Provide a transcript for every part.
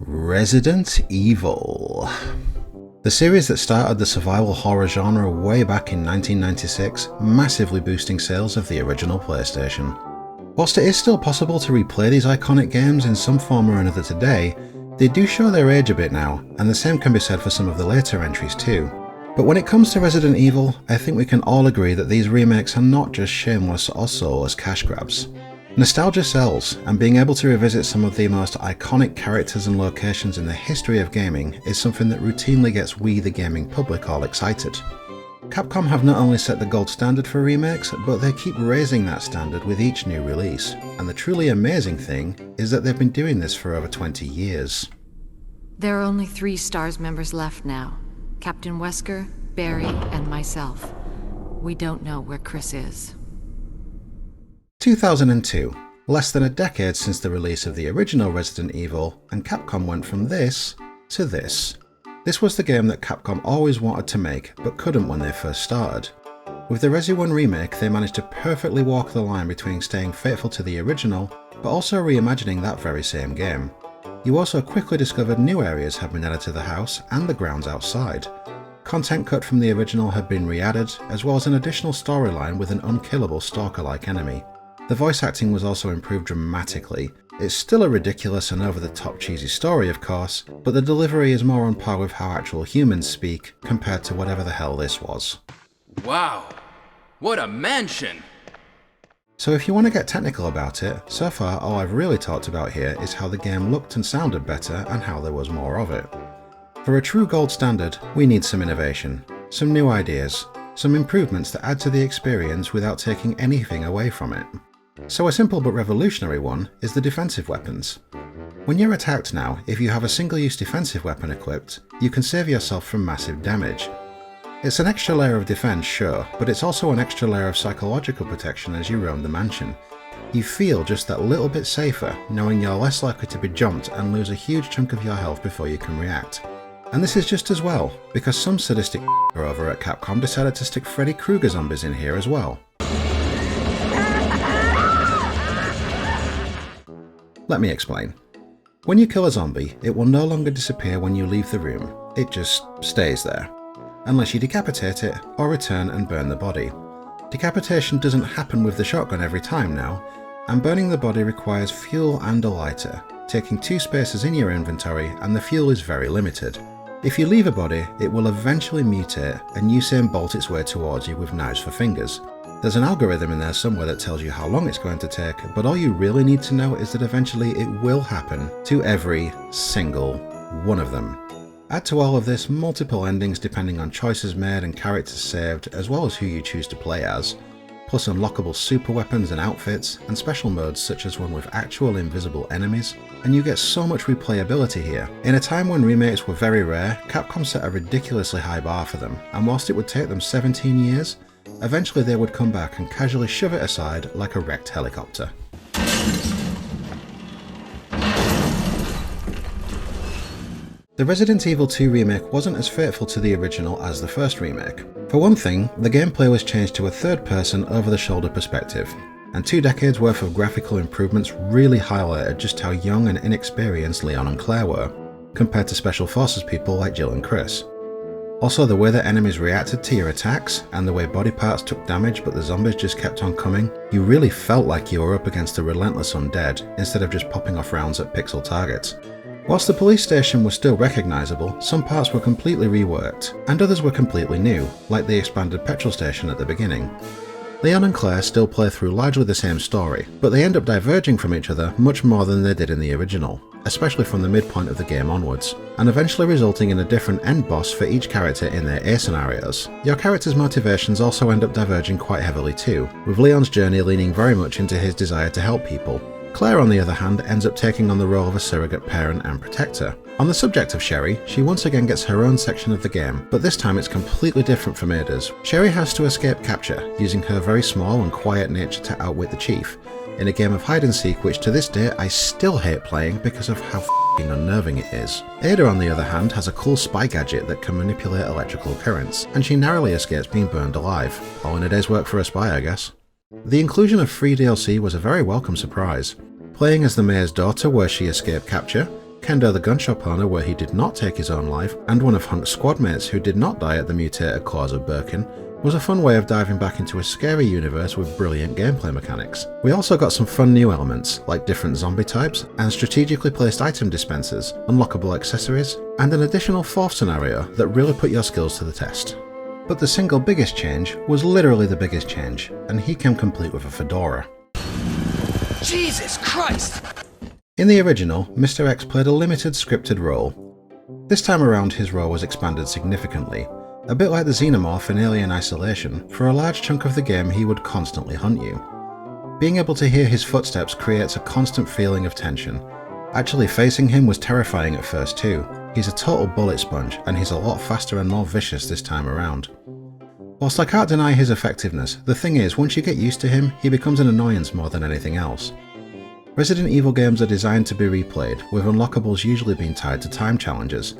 Resident Evil. The series that started the survival horror genre way back in 1996, massively boosting sales of the original PlayStation. Whilst it is still possible to replay these iconic games in some form or another today, they do show their age a bit now, and the same can be said for some of the later entries too. But when it comes to Resident Evil, I think we can all agree that these remakes are not just shameless or soulless cash grabs. Nostalgia sells, and being able to revisit some of the most iconic characters and locations in the history of gaming is something that routinely gets we the gaming public all excited. Capcom have not only set the gold standard for remakes, but they keep raising that standard with each new release, and the truly amazing thing is that they've been doing this for over 20 years. There are only 3 STARS members left now. Captain Wesker, Barry, and myself. We don't know where Chris is. 2002, less than a decade since the release of the original Resident Evil, and Capcom went from this to this. This was the game that Capcom always wanted to make, but couldn't when they first started. With the Resi 1 remake, they managed to perfectly walk the line between staying faithful to the original, but also reimagining that very same game. You also quickly discovered new areas had been added to the house and the grounds outside. Content cut from the original had been re-added, as well as an additional storyline with an unkillable stalker-like enemy. The voice acting was also improved dramatically. It's still a ridiculous and over-the-top cheesy story, of course, but the delivery is more on par with how actual humans speak compared to whatever the hell this was. Wow, what a mansion! So if you want to get technical about it, so far all I've really talked about here is how the game looked and sounded better and how there was more of it. For a true gold standard, we need some innovation, some new ideas, some improvements that add to the experience without taking anything away from it. So a simple but revolutionary one is the defensive weapons. When you're attacked now, if you have a single-use defensive weapon equipped, you can save yourself from massive damage. It's an extra layer of defense, sure, but it's also an extra layer of psychological protection as you roam the mansion. You feel just that little bit safer, knowing you're less likely to be jumped and lose a huge chunk of your health before you can react. And this is just as well, because some sadistic over at Capcom decided to stick Freddy Krueger zombies in here as well. Let me explain. When you kill a zombie, it will no longer disappear when you leave the room, it just stays there. Unless you decapitate it, or return and burn the body. Decapitation doesn't happen with the shotgun every time now, and burning the body requires fuel and a lighter, taking 2 spaces in your inventory, and the fuel is very limited. If you leave a body, it will eventually mutate and Usain Bolt its way towards you with knives for fingers. There's an algorithm in there somewhere that tells you how long it's going to take, but all you really need to know is that eventually it will happen to every single one of them. Add to all of this multiple endings depending on choices made and characters saved, as well as who you choose to play as, plus unlockable super weapons and outfits, and special modes such as one with actual invisible enemies, and you get so much replayability here. In a time when remakes were very rare, Capcom set a ridiculously high bar for them, and whilst it would take them 17 years, eventually they would come back and casually shove it aside like a wrecked helicopter. The Resident Evil 2 remake wasn't as faithful to the original as the first remake. For one thing, the gameplay was changed to a third-person over-the-shoulder perspective, and 2 decades worth of graphical improvements really highlighted just how young and inexperienced Leon and Claire were, compared to Special Forces people like Jill and Chris. Also, the way that enemies reacted to your attacks, and the way body parts took damage but the zombies just kept on coming, you really felt like you were up against a relentless undead, instead of just popping off rounds at pixel targets. Whilst the police station was still recognisable, some parts were completely reworked, and others were completely new, like the expanded petrol station at the beginning. Leon and Claire still play through largely the same story, but they end up diverging from each other much more than they did in the original, especially from the midpoint of the game onwards, and eventually resulting in a different end boss for each character in their A scenarios. Your character's motivations also end up diverging quite heavily too, with Leon's journey leaning very much into his desire to help people. Claire, on the other hand, ends up taking on the role of a surrogate parent and protector. On the subject of Sherry, she once again gets her own section of the game, but this time it's completely different from Ada's. Sherry has to escape capture, using her very small and quiet nature to outwit the chief, in a game of hide and seek which to this day I still hate playing because of how f***ing unnerving it is. Ada, on the other hand, has a cool spy gadget that can manipulate electrical currents, and she narrowly escapes being burned alive. All in a day's work for a spy, I guess. The inclusion of free DLC was a very welcome surprise. Playing as the mayor's daughter where she escaped capture, Kendo the gunshop owner where he did not take his own life, and one of Hunk's squadmates who did not die at the mutated claws of Birkin, was a fun way of diving back into a scary universe with brilliant gameplay mechanics. We also got some fun new elements, like different zombie types, and strategically placed item dispensers, unlockable accessories, and an additional fourth scenario that really put your skills to the test. But the single biggest change was literally the biggest change, and he came complete with a fedora. Jesus Christ! In the original, Mr. X played a limited scripted role. This time around his role was expanded significantly. A bit like the Xenomorph in Alien Isolation, for a large chunk of the game he would constantly hunt you. Being able to hear his footsteps creates a constant feeling of tension. Actually facing him was terrifying at first too. He's a total bullet sponge, and he's a lot faster and more vicious this time around. Whilst I can't deny his effectiveness, the thing is, once you get used to him, he becomes an annoyance more than anything else. Resident Evil games are designed to be replayed, with unlockables usually being tied to time challenges,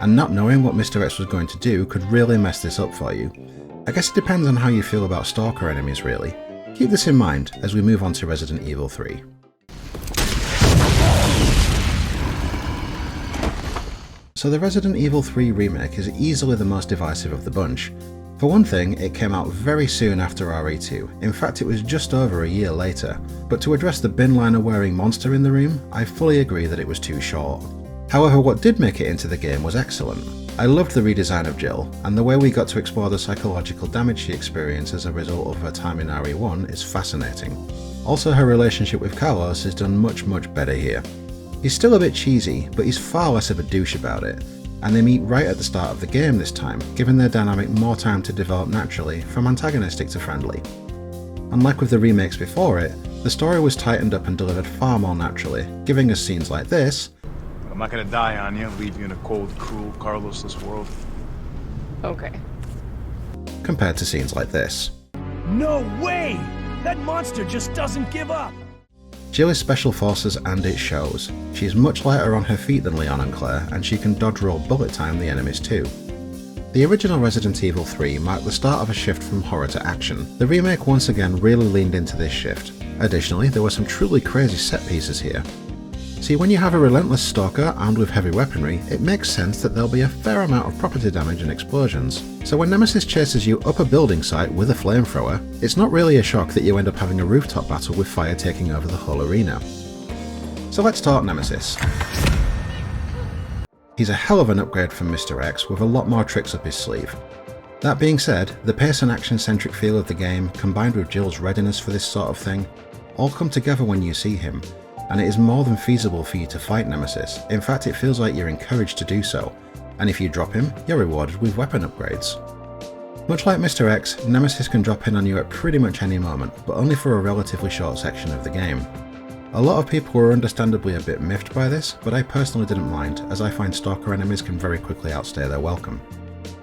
and not knowing what Mr. X was going to do could really mess this up for you. I guess it depends on how you feel about stalker enemies really. Keep this in mind as we move on to Resident Evil 3. So the Resident Evil 3 remake is easily the most divisive of the bunch. For one thing, it came out very soon after RE2, in fact it was just over a year later, but to address the bin liner wearing monster in the room, I fully agree that it was too short. However, what did make it into the game was excellent. I loved the redesign of Jill, and the way we got to explore the psychological damage she experienced as a result of her time in RE1 is fascinating. Also, her relationship with Carlos is done much better here. He's still a bit cheesy, but he's far less of a douche about it, and they meet right at the start of the game this time, giving their dynamic more time to develop naturally from antagonistic to friendly. Unlike with the remakes before it, the story was tightened up and delivered far more naturally, giving us scenes like this. I'm not gonna die on you, leave you in a cold, cruel, Carlosless world. Okay. Compared to scenes like this. No way! That monster just doesn't give up! Jill is special forces and it shows. She's much lighter on her feet than Leon and Claire, and she can dodge roll bullet time the enemies too. The original Resident Evil 3 marked the start of a shift from horror to action. The remake once again really leaned into this shift. Additionally, there were some truly crazy set pieces here. See, when you have a relentless stalker armed with heavy weaponry, it makes sense that there'll be a fair amount of property damage and explosions. So when Nemesis chases you up a building site with a flamethrower, it's not really a shock that you end up having a rooftop battle with fire taking over the whole arena. So let's talk Nemesis. He's a hell of an upgrade from Mr. X with a lot more tricks up his sleeve. That being said, the pace and action-centric feel of the game, combined with Jill's readiness for this sort of thing, all come together when you see him, and it is more than feasible for you to fight Nemesis. In fact, it feels like you're encouraged to do so, and if you drop him, you're rewarded with weapon upgrades. Much like Mr. X, Nemesis can drop in on you at pretty much any moment, but only for a relatively short section of the game. A lot of people were understandably a bit miffed by this, but I personally didn't mind, as I find stalker enemies can very quickly outstay their welcome.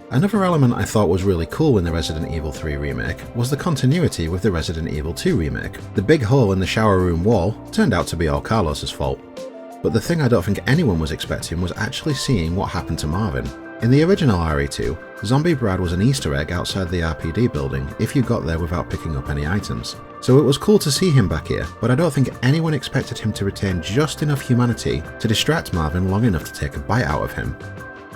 Another element I thought was really cool in the Resident Evil 3 remake was the continuity with the Resident Evil 2 remake. The big hole in the shower room wall turned out to be all Carlos's fault. But the thing I don't think anyone was expecting was actually seeing what happened to Marvin. In the original RE2, Zombie Brad was an Easter egg outside the RPD building if you got there without picking up any items. So it was cool to see him back here, but I don't think anyone expected him to retain just enough humanity to distract Marvin long enough to take a bite out of him.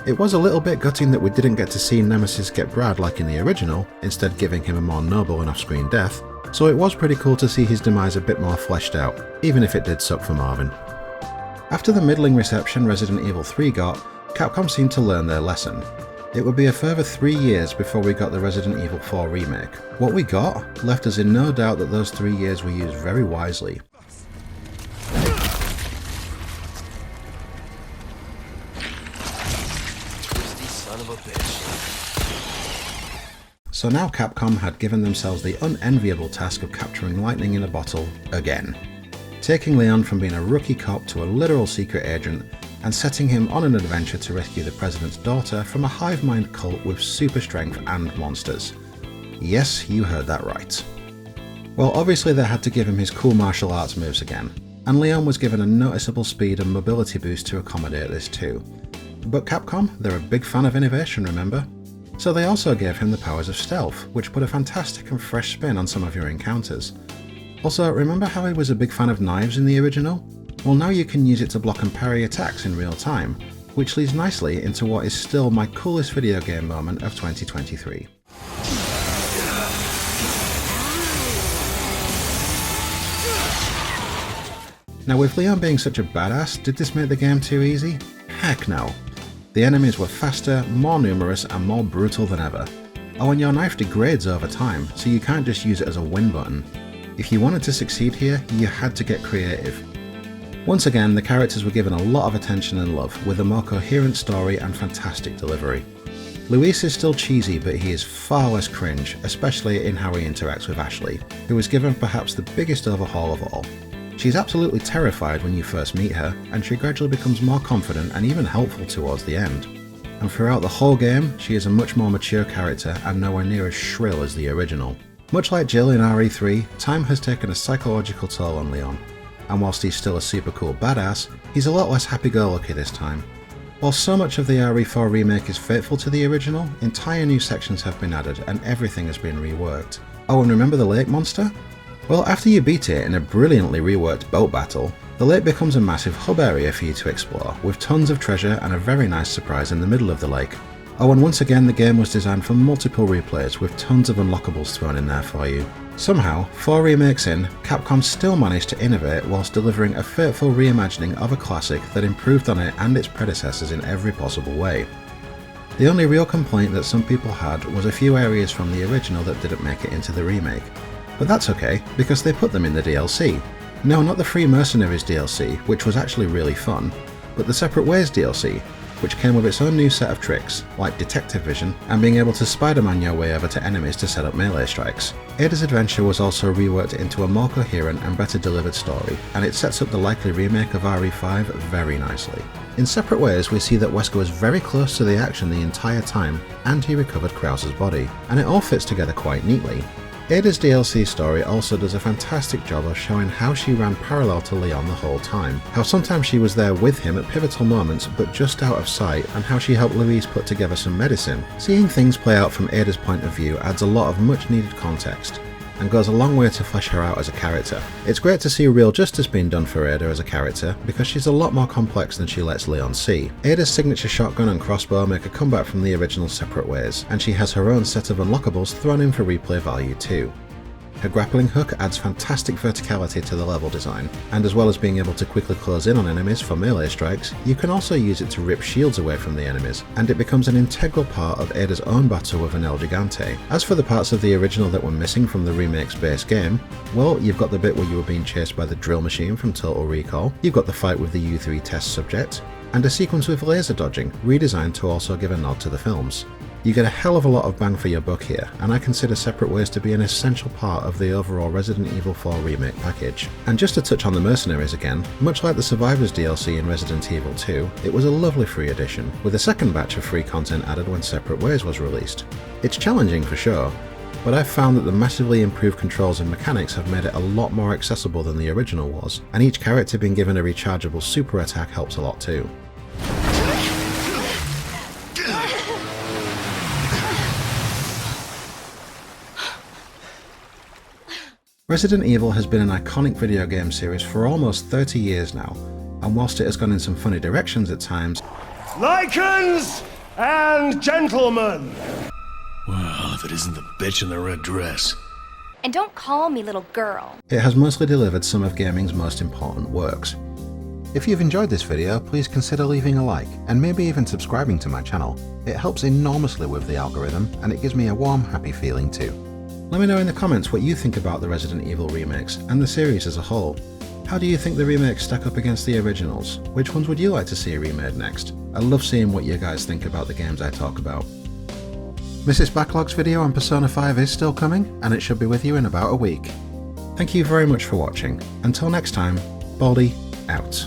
It was a little bit gutting that we didn't get to see Nemesis get Brad like in the original, instead giving him a more noble and off-screen death, so it was pretty cool to see his demise a bit more fleshed out, even if it did suck for Marvin. After the middling reception Resident Evil 3 got, Capcom seemed to learn their lesson. It would be a further 3 years before we got the Resident Evil 4 remake. What we got left us in no doubt that those 3 years were used very wisely. So now Capcom had given themselves the unenviable task of capturing lightning in a bottle again. Taking Leon from being a rookie cop to a literal secret agent and setting him on an adventure to rescue the president's daughter from a hive mind cult with super strength and monsters. Yes, you heard that right. Well, obviously they had to give him his cool martial arts moves again, and Leon was given a noticeable speed and mobility boost to accommodate this too. But Capcom, they're a big fan of innovation, remember? So they also gave him the powers of stealth, which put a fantastic and fresh spin on some of your encounters. Also, remember how he was a big fan of knives in the original? Well, now you can use it to block and parry attacks in real time, which leads nicely into what is still my coolest video game moment of 2023. Now, with Leon being such a badass, did this make the game too easy? Heck no. The enemies were faster, more numerous, and more brutal than ever. Oh, and your knife degrades over time, so you can't just use it as a win button. If you wanted to succeed here, you had to get creative. Once again, the characters were given a lot of attention and love, with a more coherent story and fantastic delivery. Luis is still cheesy, but he is far less cringe, especially in how he interacts with Ashley, who is given perhaps the biggest overhaul of all. She's absolutely terrified when you first meet her, and she gradually becomes more confident and even helpful towards the end. And throughout the whole game, she is a much more mature character and nowhere near as shrill as the original. Much like Jill in RE3, time has taken a psychological toll on Leon, and whilst he's still a super cool badass, he's a lot less happy-go-lucky this time. While so much of the RE4 remake is faithful to the original, entire new sections have been added and everything has been reworked. Oh, and remember the lake monster? Well, after you beat it in a brilliantly reworked boat battle, the lake becomes a massive hub area for you to explore, with tons of treasure and a very nice surprise in the middle of the lake. Oh, and once again the game was designed for multiple replays with tons of unlockables thrown in there for you. Somehow, 4 remakes in, Capcom still managed to innovate whilst delivering a faithful reimagining of a classic that improved on it and its predecessors in every possible way. The only real complaint that some people had was a few areas from the original that didn't make it into the remake. But that's okay, because they put them in the DLC. No, not the Free Mercenaries DLC, which was actually really fun, but the Separate Ways DLC, which came with its own new set of tricks, like detective vision and being able to Spider-Man your way over to enemies to set up melee strikes. Ada's Adventure was also reworked into a more coherent and better delivered story, and it sets up the likely remake of RE5 very nicely. In Separate Ways, we see that Wesker was very close to the action the entire time, and he recovered Krauser's body, and it all fits together quite neatly. Ada's DLC story also does a fantastic job of showing how she ran parallel to Leon the whole time, how sometimes she was there with him at pivotal moments but just out of sight, and how she helped Luis put together some medicine. Seeing things play out from Ada's point of view adds a lot of much needed context, and goes a long way to flesh her out as a character. It's great to see real justice being done for Ada as a character, because she's a lot more complex than she lets Leon see. Ada's signature shotgun and crossbow make a comeback from the original Separate Ways, and she has her own set of unlockables thrown in for replay value too. Her grappling hook adds fantastic verticality to the level design, and as well as being able to quickly close in on enemies for melee strikes, you can also use it to rip shields away from the enemies, and it becomes an integral part of Ada's own battle with an El Gigante. As for the parts of the original that were missing from the remake's base game, well, you've got the bit where you were being chased by the drill machine from Total Recall, you've got the fight with the U3 test subject, and a sequence with laser dodging, redesigned to also give a nod to the films. You get a hell of a lot of bang for your buck here, and I consider Separate Ways to be an essential part of the overall Resident Evil 4 remake package. And just to touch on the Mercenaries again, much like the Survivors DLC in Resident Evil 2, it was a lovely free addition, with a second batch of free content added when Separate Ways was released. It's challenging for sure, but I've found that the massively improved controls and mechanics have made it a lot more accessible than the original was, and each character being given a rechargeable super attack helps a lot too. Resident Evil has been an iconic video game series for almost 30 years now, and whilst it has gone in some funny directions at times, Lycans and gentlemen! Well, if it isn't the bitch in the red dress. And don't call me little girl. it has mostly delivered some of gaming's most important works. If you've enjoyed this video, please consider leaving a like, and maybe even subscribing to my channel. It helps enormously with the algorithm, and it gives me a warm, happy feeling too. Let me know in the comments what you think about the Resident Evil remakes, and the series as a whole. How do you think the remakes stack up against the originals? Which ones would you like to see remade next? I love seeing what you guys think about the games I talk about. Mrs. Backlog's video on Persona 5 is still coming, and it should be with you in about a week. Thank you very much for watching. Until next time, Baldy out.